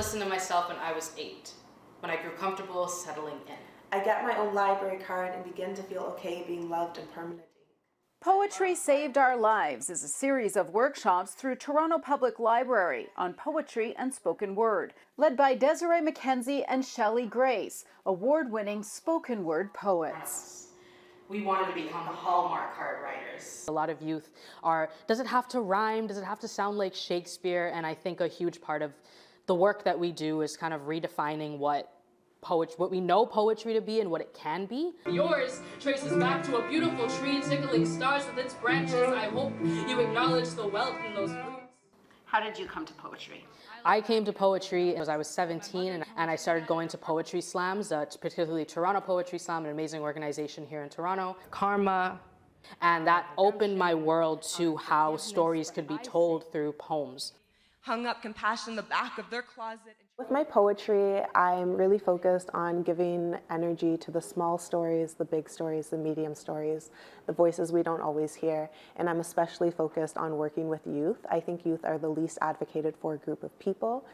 listen to myself when I was 8, when I grew comfortable settling in. I get my own library card and begin to feel okay being loved and permanent. Poetry Saved Our Lives is a series of workshops through Toronto Public Library on poetry and spoken word, led by Desiree McKenzie and Shelley Grace, award-winning spoken word poets. We wanted to become the Hallmark card writers. A lot of youth does it have to rhyme? Does it have to sound like Shakespeare? And I think a huge part of the work that we do is kind of redefining what we know poetry to be and what it can be. Yours traces back to a beautiful tree tickling stars with its branches. I hope you acknowledge the wealth in those roots. How did you come to poetry? I came to poetry as I was 17 and I started going to poetry slams, particularly Toronto Poetry Slam, an amazing organization here in Toronto, Karma, and that opened my world to how stories could be told through poems. Hung up compassion in the back of their closet. With my poetry, I'm really focused on giving energy to the small stories, the big stories, the medium stories, the voices we don't always hear, and I'm especially focused on working with youth. I think youth are the least advocated for group of people.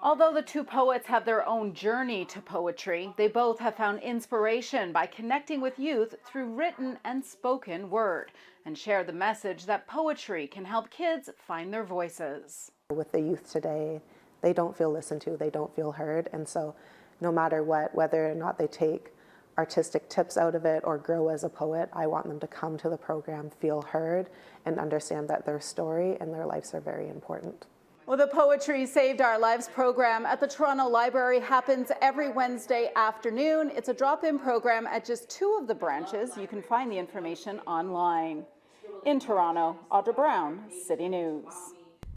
Although the two poets have their own journey to poetry, they both have found inspiration by connecting with youth through written and spoken word, and share the message that poetry can help kids find their voices. With the youth today, they don't feel listened to, they don't feel heard, and so no matter what, whether or not they take artistic tips out of it or grow as a poet, I want them to come to the program, feel heard, and understand that their story and their lives are very important. Well, the Poetry Saved Our Lives program at the Toronto Library happens every Wednesday afternoon. It's a drop-in program at just 2 of the branches. You can find the information online. In Toronto, Audra Brown, City News.